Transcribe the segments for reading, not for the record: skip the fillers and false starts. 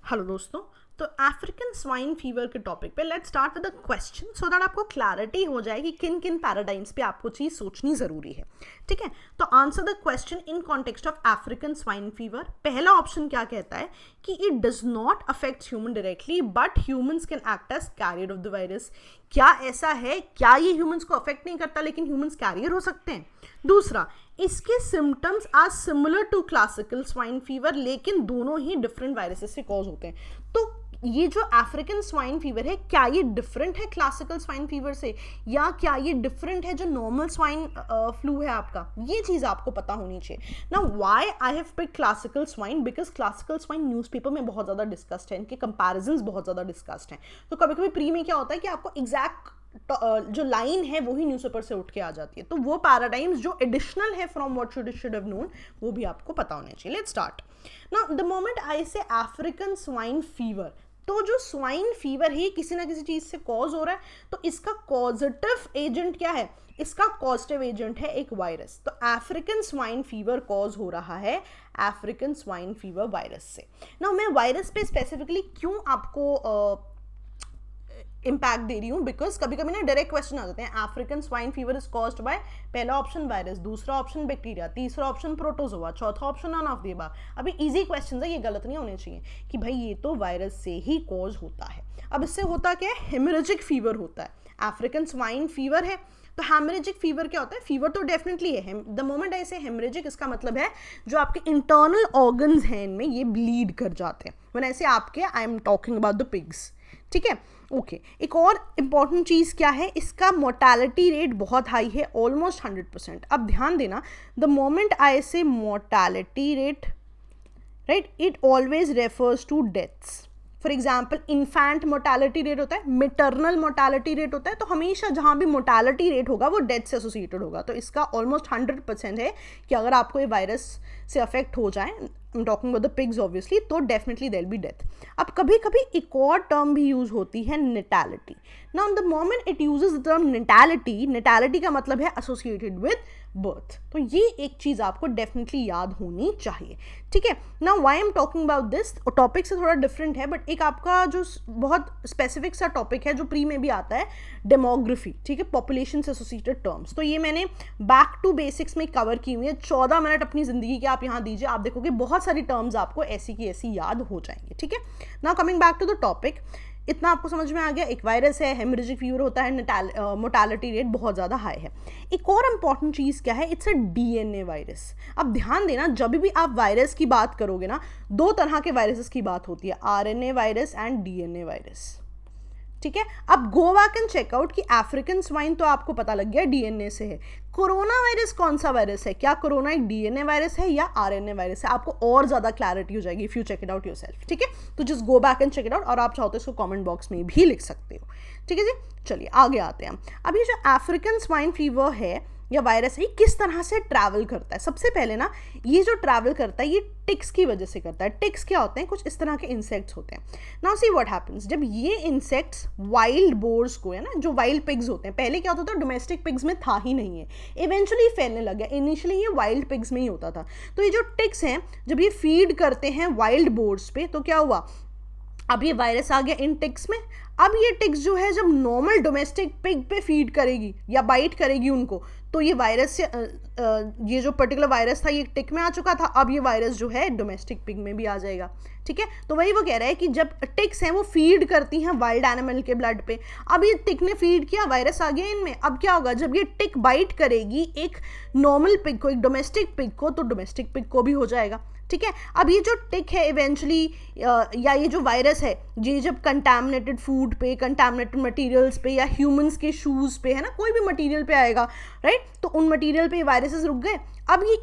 Hello दोस्तों, तो African swine fever के टॉपिक पे let's start with a question so that आपको क्लैरिटी हो जाए कि किन किन पैराडाइम्स पे आपको चीज़ सोचनी ज़रूरी है। ठीक है, तो answer the question in context of African swine fever. पहला ऑप्शन क्या कहता है कि it does not affect human directly but humans can act as carrier of the virus. क्या ऐसा है? क्या ये ह्यूमंस को अफेक्ट नहीं करता लेकिन ह्यूमंस कैरियर हो सकते हैं? दूसरा, इसके symptoms are similar to classical swine fever लेकिन दोनों ही डिफरेंट वायरसेस से कॉज होते हैं। तो ये जो अफ्रीकन स्वाइन फीवर है, क्या ये डिफरेंट है क्लासिकल स्वाइन फीवर से या क्या ये डिफरेंट है जो नॉर्मल स्वाइन फ्लू है आपका? ये चीज़ आपको पता होनी चाहिए ना। Why I have pick classical swine? Because classical swine newspaper में बहुत ज़्यादा डिस्कस्ड है, इनके कंपैरिजंस बहुत ज़्यादा डिस्कस्ड हैं। तो कभी कभी प्री में क्या होता है कि आपको एग्जैक्ट जो लाइन है वही न्यूज़पेपर से उठ के आ जाती है, तो वो पैराडाइम्स जो एडिशनल है from what should have known वो भी आपको पता होने चाहिए। Let's start now. The moment I से अफ्रीकन स्वाइन फीवर, तो जो स्वाइन फीवर है किसी ना किसी चीज़ से कॉज हो रहा है, तो इसका कॉजेटिव एजेंट क्या है? इसका कॉजेटिव एजेंट है एक वायरस। तो अफ्रीकन स्वाइन फीवर कॉज हो रहा है अफ्रीकन स्वाइन फीवर वायरस से। ना मैं वायरस पे स्पेसिफिकली क्यों आपको इम्पैक्ट दे रही हूँ, बिकॉज कभी कभी ना डायरेक्ट क्वेश्चन आ जाते हैं। African swine fever is caused by, पहला ऑप्शन वायरस, दूसरा ऑप्शन बैक्टीरिया, तीसरा ऑप्शन प्रोटोजोआ, चौथा option none of the above. अभी इजी क्वेश्चन है, ये गलत नहीं होने चाहिए कि भाई ये तो वायरस से ही कॉज होता है। अब इससे होता क्या है? हेमरेजिक फीवर होता है। अफ्रीकन स्वाइन फीवर है तो हेमरेजिक फीवर क्या होता है? फीवर तो डेफिनेटली है। द मोमेंट आई से हेमरेजिक, इसका मतलब है जो आपके इंटरनल ऑर्गन्स हैं इनमें ये ब्लीड कर जाते हैं। व्हेन ऐसे आपके, I am talking about the pigs. ठीक है, ओके। एक और इंपॉर्टेंट चीज़ क्या है, इसका मोर्टालिटी रेट बहुत हाई है, ऑलमोस्ट 100%। अब ध्यान देना, the moment I say mortality rate, right, it always refers to deaths. For example infant mortality rate होता है, मिटरनल मोर्टालिटी रेट होता है, तो हमेशा जहाँ भी मोर्टालिटी रेट होगा वो डेथ से एसोसिएटेड होगा। तो इसका ऑलमोस्ट 100% है कि अगर आपको ये वायरस से अफेक्ट हो जाए, I'm talking about the pigs obviously, तो definitely there will be death। अब कभी कभी एक और टर्म भी यूज होती है, नेटालिटी। Now the moment it uses the term नेटालिटी का मतलब है associated with birth। तो ये एक चीज़ आपको डेफिनेटली याद होनी चाहिए। ठीक है, now why I'm talking about this, topic से थोड़ा डिफरेंट है बट एक आपका जो बहुत स्पेसिफिक सा टॉपिक है जो प्री में भी आता है, डेमोग्राफी। ठीक है, पॉपुलेशन से एसोसिएटेड टर्म्स। तो ये मैंने बैक टू बेसिक्स में कवर की हुई है। 14 मिनट अपनी जिंदगी के आप यहाँ दीजिए, आप देखोगे बहुत सारी टर्म्स आपको ऐसी की ऐसी याद हो जाएंगे। ठीक है, now coming back to the topic, इतना आपको समझ में आ गया। एक वायरस है, हेमरेजिक फीवर होता है, मोर्टालिटी रेट बहुत ज़्यादा हाई है। एक और इंपॉर्टेंट चीज़ क्या है, इट्स अ डीएनए वायरस। अब ध्यान देना, जब भी आप वायरस की बात करोगे ना, दो तरह के वायरसेस की बात होती है, RNA virus and DNA virus. ठीक है, अब गो बैक एंड चेकआउट कि अफ्रीकन स्वाइन तो आपको पता लग गया डीएनए से है। कोरोना वायरस कौन सा वायरस है? क्या कोरोना एक डीएनए वायरस है या आरएनए वायरस है? आपको और ज़्यादा क्लैरिटी हो जाएगी if you check it out yourself. ठीक है, तो just go back and check it out, और आप चाहो तो इसको कमेंट बॉक्स में भी लिख सकते हो। ठीक है जी, चलिए आगे आते हैं। अब ये जो अफ्रीकन स्वाइन फीवर है या वायरस है, किस तरह से ट्रैवल करता है? सबसे पहले ना, ये जो ट्रैवल करता है ये टिक्स की वजह से करता है। टिक्स क्या होते हैं? कुछ इस तरह के इंसेक्ट्स होते हैं। नाउ सी व्हाट हैपेंस, जब ये इंसेक्ट्स वाइल्ड बोर्स को, है ना, जो वाइल्ड पिग्स होते हैं, पहले क्या होता था, डोमेस्टिक पिग्स में था ही नहीं है, इवेंचुअली फैलने लग गया। इनिशियली ये वाइल्ड पिग्स में ही होता था। तो ये जो टिक्स हैं, जब ये फीड करते हैं वाइल्ड बोर्स पे, तो क्या हुआ, अब ये वायरस आ गया इन टिक्स में। अब ये टिक्स जो है जब नॉर्मल डोमेस्टिक पिग पे फीड करेगी या बाइट करेगी उनको, तो ये वायरस से ये जो पर्टिकुलर वायरस था ये टिक में आ चुका था, अब ये वायरस जो है डोमेस्टिक पिग में भी आ जाएगा। ठीक है, तो वही वो कह रहा है कि जब टिक्स हैं वो फीड करती हैं वाइल्ड एनिमल के ब्लड पे, अब ये टिक ने फीड किया, वायरस आ गया इनमें। अब क्या होगा, जब ये टिक बाइट करेगी एक नॉर्मल पिग को, एक डोमेस्टिक पिग को, तो डोमेस्टिक पिग को भी हो जाएगा। ठीक है, अब ये जो टिक है इवेंचुअली, या ये जो वायरस है, ये जब कंटामिनेटेड फूड पे, कंटामिनेटेड मटेरियल्स पे, या ह्यूमंस के शूज़ पे, है ना, कोई भी मटेरियल पे आएगा, राइट, तो उन मटेरियल पे वायरसेस रुक गए। अब ये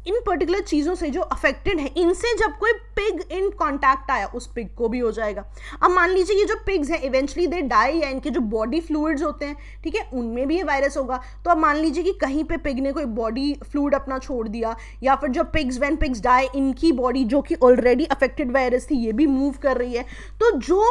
इन पर्टिकुलर चीज़ों से जो अफेक्टेड है, इनसे जब कोई पिग इन कांटेक्ट आया, उस पिग को भी हो जाएगा। अब मान लीजिए ये जो पिग्स हैं इवेंचुअली दे डाई, या इनके जो बॉडी फ्लूइड्स होते हैं, ठीक है, उनमें भी ये वायरस होगा। तो अब मान लीजिए कि कहीं पे पिग ने कोई बॉडी फ्लूइड अपना छोड़ दिया, या फिर जो व्हेन पिग्स डाई, इनकी बॉडी जो कि ऑलरेडी अफेक्टेड वायरस थी ये भी मूव कर रही है। तो जो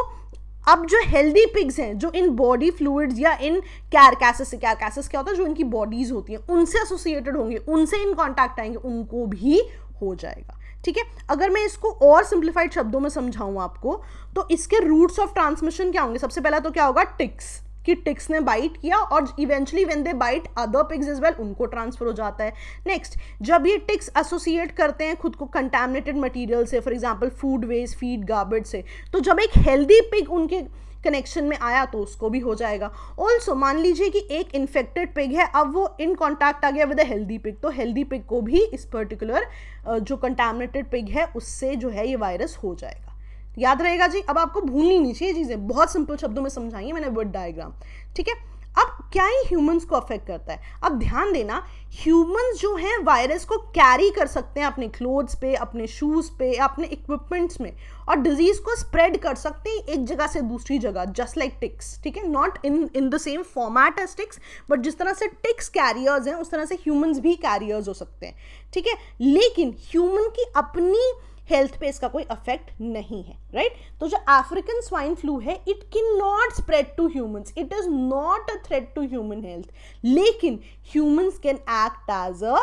अब जो हेल्दी पिग्स हैं, जो इन बॉडी फ्लूइड्स या इन कैरकैसेस क्या होता है, जो इनकी बॉडीज होती हैं उनसे एसोसिएटेड होंगे, उनसे इन कांटेक्ट आएंगे, उनको भी हो जाएगा। ठीक है, अगर मैं इसको और सिंप्लीफाइड शब्दों में समझाऊं आपको, तो इसके रूट्स ऑफ ट्रांसमिशन क्या होंगे? सबसे पहला तो क्या होगा? टिक्स, कि टिक्स ने बाइट किया और eventually when they bite other pigs as well, उनको ट्रांसफर हो जाता है। नेक्स्ट, जब ये टिक्स एसोसिएट करते हैं खुद को कंटामिनेटेड मटेरियल से, for example food waste, feed, garbage से, तो जब एक हेल्दी पिग उनके कनेक्शन में आया तो उसको भी हो जाएगा। ऑल्सो मान लीजिए कि एक इन्फेक्टेड पिग है, अब वो इन कॉन्टैक्ट आ गया विद अ हेल्दी पिग, तो हेल्दी पिग को भी इस पर्टिकुलर जो कंटामिनेटेड पिग है उससे जो है ये वायरस हो जाएगा। याद रहेगा जी, अब आपको भूलनी नहीं चाहिए चीजें, बहुत सिंपल शब्दों में समझाई है मैंने वर्ड डायग्राम। ठीक है, अब क्या ही ह्यूमंस को अफेक्ट करता है? अब ध्यान देना, ह्यूमंस जो हैं वायरस को कैरी कर सकते हैं अपने क्लोथ्स पे, अपने शूज पे, अपने इक्विपमेंट्स में, और डिजीज को स्प्रेड कर सकते हैं एक जगह से दूसरी जगह, जस्ट लाइक टिक्स। ठीक है, not in the same format as ticks, but जिस तरह से टिक्स कैरियर्स हैं उस तरह से ह्यूमंस भी कैरियर्स हो सकते हैं। ठीक है, लेकिन ह्यूमन की अपनी हेल्थ पे इसका कोई अफेक्ट नहीं है, राइट? तो जो अफ्रीकन स्वाइन फ्लू है, it can not spread to humans, it is not a threat to human health, लेकिन humans can act as a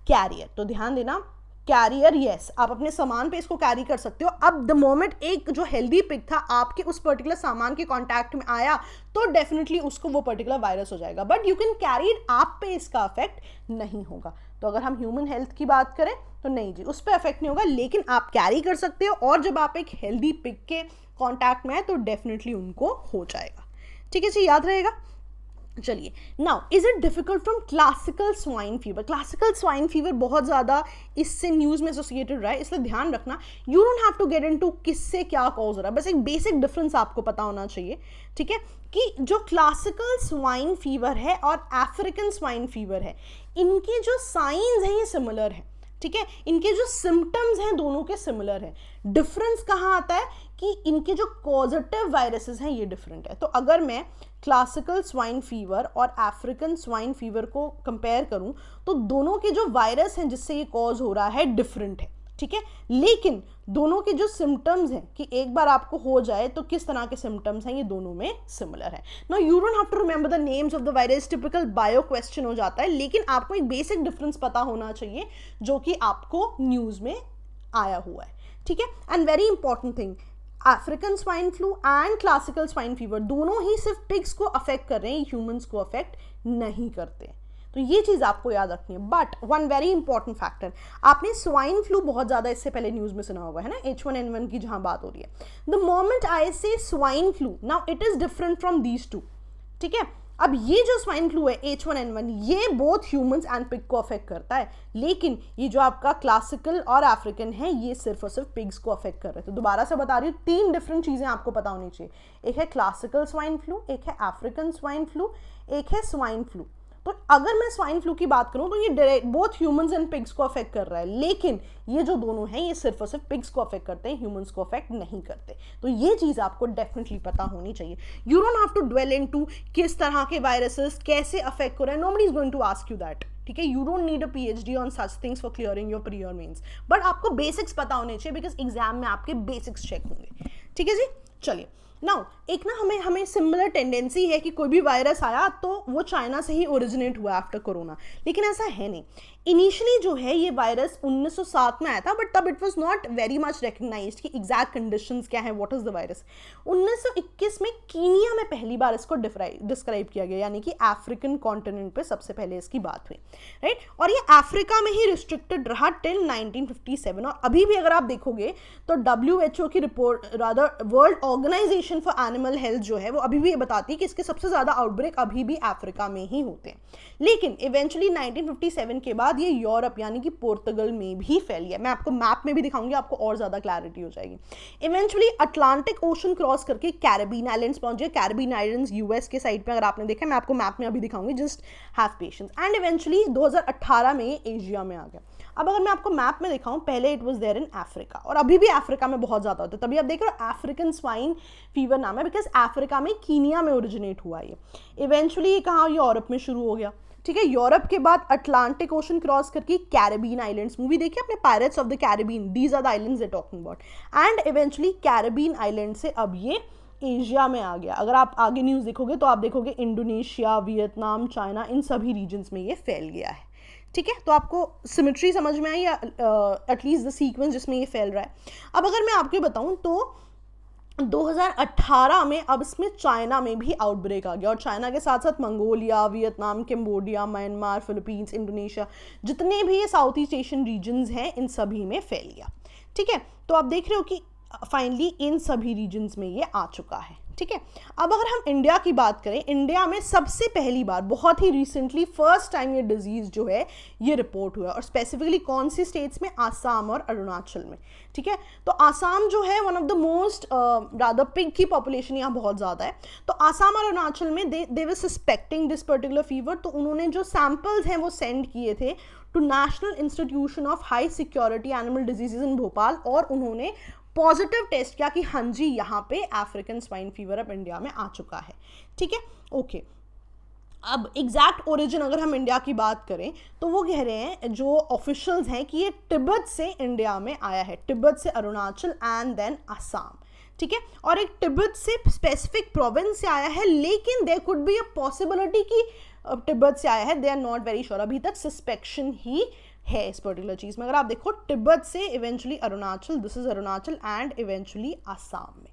carrier. तो ध्यान देना, कैरियर, यस, आप अपने सामान पे इसको कैरी कर सकते हो। अब द मोमेंट एक जो हेल्दी पिग था आपके उस पर्टिकुलर सामान के कांटेक्ट में आया तो डेफिनेटली उसको वो पर्टिकुलर वायरस हो जाएगा, but you can carry it, आप पे इसका अफेक्ट नहीं होगा। तो अगर हम ह्यूमन हेल्थ की बात करें तो नहीं जी, उस पर अफेक्ट नहीं होगा, लेकिन आप कैरी कर सकते हो, और जब आप एक हेल्दी पिग के कांटेक्ट में आए तो डेफिनेटली उनको हो जाएगा। ठीक है जी, याद रहेगा। चलिए, now is it difficult from classical swine fever? Classical swine fever बहुत ज़्यादा इससे न्यूज़ में एसोसिएटेड रहा है, इसलिए ध्यान रखना, you don't have to get into किससे क्या कॉज हो रहा है, बस एक बेसिक डिफरेंस आपको पता होना चाहिए। ठीक है, कि जो क्लासिकल स्वाइन फीवर है और अफ्रीकन स्वाइन फीवर है, इनके जो साइंस हैं ये सिमिलर है। ठीक है, इनके जो सिम्टम्स हैं दोनों के सिमिलर हैं। डिफरेंस कहाँ आता है कि इनके जो पॉजिटिव वायरसेस हैं ये डिफरेंट है। तो अगर मैं क्लासिकल स्वाइन फीवर और अफ्रीकन स्वाइन फीवर को कंपेयर करूं तो दोनों के जो वायरस हैं जिससे ये कॉज हो रहा है डिफरेंट है। ठीक है, लेकिन दोनों के जो सिम्टम्स हैं कि एक बार आपको हो जाए तो किस तरह के सिम्टम्स हैं, ये दोनों में सिमिलर है। Now you don't have to remember the names of the virus, typical bio question हो जाता है, लेकिन आपको एक बेसिक डिफरेंस पता होना चाहिए जो कि आपको न्यूज़ में आया हुआ है। ठीक है, and very important thing, African swine flu and classical swine fever दोनों ही सिर्फ पिग्स को अफेक्ट कर रहे हैं, ह्यूमंस को अफेक्ट नहीं करते। तो ये चीज़ आपको याद रखनी है। But one very important factor, आपने स्वाइन फ्लू बहुत ज़्यादा इससे पहले न्यूज़ में सुना होगा, है ना, H1N1 की जहाँ बात हो रही है। द मोमेंट आई से swine flu, now it is different from these two. ठीक है, अब ये जो स्वाइन फ्लू है H1N1, ये बोथ ह्यूमंस एंड पिग को अफेक्ट करता है, लेकिन ये जो आपका क्लासिकल और अफ्रीकन है ये सिर्फ और सिर्फ पिग्स को अफेक्ट कर रहे हैं। तो दोबारा से बता रही हूँ, तीन डिफरेंट चीज़ें आपको पता होनी चाहिए, एक है क्लासिकल स्वाइन फ्लू, एक है अफ्रीकन स्वाइन फ्लू, एक है स्वाइन फ्लू। तो अगर मैं स्वाइन फ्लू की बात करूं तो ये direct both humans and pigs को अफेक्ट कर रहा है, लेकिन ये जो दोनों हैं ये सिर्फ और सिर्फ पिग्स को अफेक्ट करते हैं, ह्यूमंस को अफेक्ट नहीं करते। तो ये चीज़ आपको डेफिनेटली पता होनी चाहिए। You don't have to dwell into किस तरह के वायरसेस कैसे अफेक्ट हो रहे हैं, nobody is going to ask you that. ठीक है, you don't need a PhD on such things for clearing your pre और मेंस, बट आपको बेसिक्स पता होने चाहिए बिकॉज एग्जाम में आपके बेसिक्स चेक होंगे। ठीक है जी, चलिए नाउ एक ना हमें सिमिलर टेंडेंसी है कि कोई भी वायरस आया तो वो चाइना से ही ओरिजिनेट हुआ आफ्टर कोरोना, लेकिन ऐसा है नहीं। इनिशियली जो है ये वायरस 1907 में आया था, बट तब it was not very much recognized कि एग्जैक्ट कंडीशंस क्या है, व्हाट इज द वायरस। 1921 में कीनिया में पहली बार इसको डिस्क्राइब किया गया, यानी कि अफ्रीकन कॉन्टिनेंट पे सबसे पहले इसकी बात हुई, राइट। और ये अफ्रीका में ही रिस्ट्रिक्टेड रहा टिल 1957, और अभी भी अगर आप देखोगे तो WHO की report, rather world organisation for animal health जो है वो अभी भी ये बताती है कि इसके सबसे ज़्यादा आउटब्रेक अभी भी अफ्रीका में ही होते हैं। लेकिन इवेंचुअली 1957 के बाद ये यूरोप यानी कि पोर्तुगल में भी फैल गया। मैं आपको मैप में भी दिखाऊंगी, आपको और ज़्यादा क्लैरिटी हो जाएगी। इवेंचुअली अटलांटिक ओशन क्रॉस करके कैरिबियन आइलैंड्स पहुंच गए। कैरिबियन आइलैंड्स यूएस के साइड पे अगर आपने देखा, मैं आपको मैप में अभी दिखाऊंगी, just have patience. And eventually 2018 में ये एशिया में आ गया। अब अगर मैं आपको मैप में दिखाऊं, पहले it was there in Africa, और अभी भी अफ्रीका में बहुत ज़्यादा होता है। तभी आप देख रहे हो अफ्रीकन स्वाइन फीवर नाम है, बिकॉज अफ्रीका में कीनिया में ओरिजिनेट हुआ ये। इवेंचुअली ये कहाँ, यूरोप में शुरू हो गया, ठीक है। यूरोप के बाद अटलांटिक ओशन क्रॉस करके कैरिबियन आइलैंड्स, मूवी देखिए आपने pirates of the Caribbean, these are the islands they talking about. And eventually Caribbean island से अब ये एशिया में आ गया। अगर आप आगे न्यूज़ देखोगे तो आप देखोगे इंडोनेशिया, वियतनाम, चाइना, इन सभी रीजन्स में ये फैल गया है, ठीक है, तो आपको सिमेट्री समझ में आई, या एटलीस्ट द सीक्वेंस जिसमें ये फैल रहा है। अब अगर मैं आपको बताऊं तो 2018 में अब इसमें चाइना में भी आउटब्रेक आ गया, और चाइना के साथ साथ Mongolia, Vietnam, Cambodia, Myanmar, Philippines, Indonesia, जितने भी ये साउथ ईस्ट एशियन रीजन्स हैं इन सभी में फैल गया। ठीक है, तो आप देख रहे हो कि फाइनली इन सभी रीजन्स में ये आ चुका है। ठीक है, अब अगर हम इंडिया की बात करें, इंडिया में सबसे पहली बार बहुत ही रिसेंटली फर्स्ट टाइम ये डिजीज जो है ये रिपोर्ट हुआ, और स्पेसिफिकली कौन सी स्टेट्स में, आसाम और अरुणाचल में। ठीक है, तो आसाम जो है one of the most rather pig की पॉपुलेशन यहाँ बहुत ज़्यादा है, तो आसाम और अरुणाचल में they were suspecting this particular fever, तो उन्होंने जो सैम्पल्स हैं वो सेंड किए थे to national institution of high security animal diseases in Bhopal, और उन्होंने पॉजिटिव टेस्ट किया कि हाँ जी यहाँ पे अफ्रीकन स्वाइन फीवर अब इंडिया में आ चुका है। ठीक है, ओके। अब एग्जैक्ट ओरिजिन अगर हम इंडिया की बात करें तो वो कह रहे हैं जो ऑफिशियल्स हैं कि ये तिब्बत से इंडिया में आया है, तिब्बत से अरुणाचल एंड देन असम। ठीक है, और एक तिब्बत से स्पेसिफिक प्रोविंस से आया है, लेकिन there could be a possibility कि तिब्बत से आया है, they are not very sure, अभी तक सस्पेक्शन ही है इस पर्टिकुलर चीज़ में। अगर आप देखो तिब्बत से eventually Arunachal, this is Arunachal and eventually Assam में।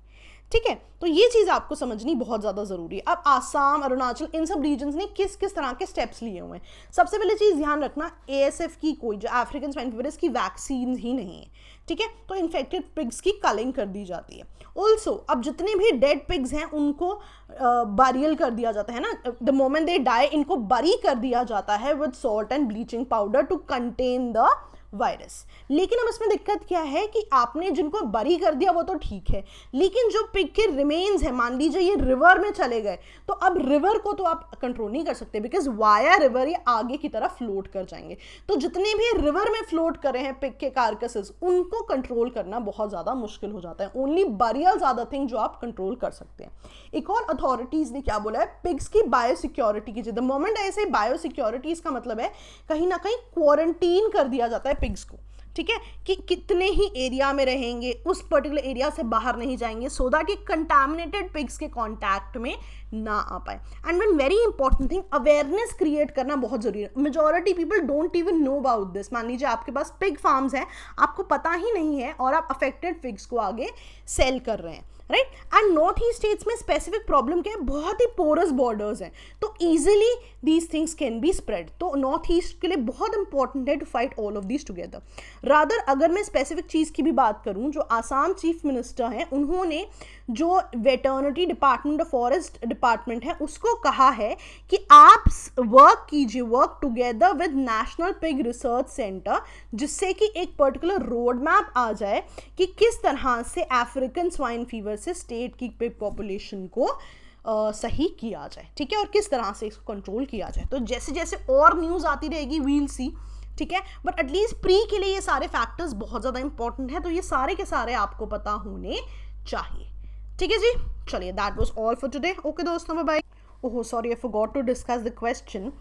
ठीक है, तो ये चीज़ आपको समझनी बहुत ज़्यादा ज़रूरी है। अब आसाम, अरुणाचल, इन सब रीजन्स ने किस किस तरह के स्टेप्स लिए हुए हैं। सबसे पहले चीज़ ध्यान रखना, ASF की कोई जो अफ्रीकन स्वाइन फीवर इसकी वैक्सीन ही नहीं है। ठीक है, तो इन्फेक्टेड पिग्स की कलिंग कर दी जाती है। ऑल्सो अब जितने भी डेड पिग्स हैं उनको बरियल कर दिया जाता है ना, द मोमेंट दे डाई इनको बरी कर दिया जाता है with salt and bleaching powder to contain the virus. लेकिन अब इसमें दिक्कत क्या है कि आपने जिनको बरी कर दिया वो तो ठीक है, लेकिन जो पिग के रिमेन्स हैं, मान लीजिए ये रिवर में चले गए, तो अब रिवर को तो आप कंट्रोल नहीं कर सकते, बिकॉज वाया रिवर ये आगे की तरफ फ्लोट कर जाएंगे। तो जितने भी रिवर में फ्लोट कर रहे हैं पिग के कार्कसेस, उनको कंट्रोल करना बहुत ज़्यादा मुश्किल हो जाता है। Only burials are the thing जो आप कंट्रोल कर सकते हैं। एक और अथॉरिटीज़ ने क्या बोला है, पिग्स की बायोसिक्योरिटी कीजिए। द मोमेंट ऐसे बायोसिक्योरिटी, इसका मतलब है कहीं ना कहीं क्वारंटीन कर दिया जाता है पिग्स को। ठीक है, कि कितने ही एरिया में रहेंगे, उस पर्टिकुलर एरिया से बाहर नहीं जाएंगे, सो दैट ये कंटामिनेटेड पिग्स के कांटेक्ट में ना आ पाए। And one very important thing, awareness create करना बहुत जरूरी है। Majority people don't even know about this. मान लीजिए आपके पास पिग फार्म्स हैं, आपको पता ही नहीं है, और आप अफेक्टेड पिग्स को आगे सेल कर रहे हैं, right. And north east states में स्पेसिफिक प्रॉब्लम क्या है, बहुत ही पोरस बॉर्डर्स हैं, तो easily these things can be spread. तो नॉर्थ ईस्ट के लिए बहुत इंपॉर्टेंट है to fight all of these together. Rather अगर मैं स्पेसिफिक चीज़ की भी बात करूं, जो आसाम चीफ मिनिस्टर हैं, उन्होंने जो वेटर्निटी डिपार्टमेंट और फॉरेस्ट डिपार्टमेंट है उसको कहा है कि आप वर्क कीजिए, work together with national pig research centre, जिससे कि एक पर्टिकुलर रोड मैप आ जाए कि किस तरह से अफ्रीकन स्वाइन फीवर से स्टेट की पिग पॉपुलेशन को सही किया जाए। ठीक है, और किस तरह से इसको कंट्रोल किया जाए। तो जैसे जैसे और न्यूज़ आती रहेगी वील सी। ठीक है, बट एटलीस्ट प्री के लिए ये सारे फैक्टर्स बहुत ज़्यादा इंपॉर्टेंट है, तो ये सारे के सारे आपको पता होने चाहिए। ठीक है जी, चलिए, that was all for today. Okay दोस्तों, bye bye. Oh sorry, I forgot to discuss the question.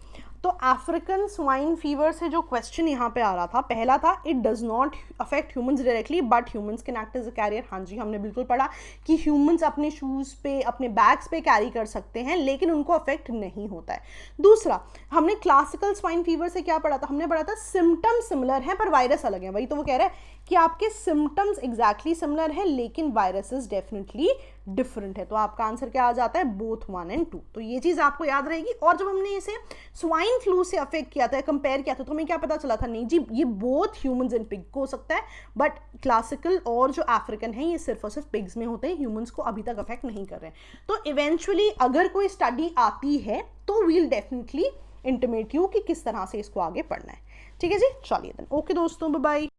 तो अफ्रीकन स्वाइन फीवर से जो क्वेश्चन यहाँ पे आ रहा था, पहला था it does not affect humans directly but humans can act as a carrier. हाँ जी, हमने बिल्कुल पढ़ा कि ह्यूमंस अपने शूज़ पे, अपने बैग्स पे कैरी कर सकते हैं, लेकिन उनको अफेक्ट नहीं होता है। दूसरा, हमने क्लासिकल स्वाइन फीवर से क्या पढ़ा था, हमने पढ़ा था सिम्टम्स सिमिलर हैं पर वायरस अलग है। वही तो वो कह रहा है कि आपके सिम्टम्स एग्जैक्टली सिमिलर है, लेकिन वायरसेस डेफिनेटली डिफरेंट है। तो आपका आंसर क्या आ जाता है, बोथ 1 and 2। तो ये चीज़ आपको याद रहेगी। और जब हमने इसे स्वाइन फ्लू से अफेक्ट किया था, कंपेयर किया था, तो हमें क्या पता चला था, नहीं जी ये बोथ ह्यूमंस एंड पिग को हो सकता है, बट क्लासिकल और जो अफ्रीकन है ये सिर्फ और सिर्फ पिग्स में होते हैं, ह्यूमंस को अभी तक अफेक्ट नहीं कर रहे हैं। तो इवेंचुअली अगर कोई स्टडी आती है तो वील डेफिनेटली इंटीमेट यू कि किस तरह से इसको आगे पढ़ना है। ठीक है जी, चलिए देन, ओके दोस्तों, बाय बाय।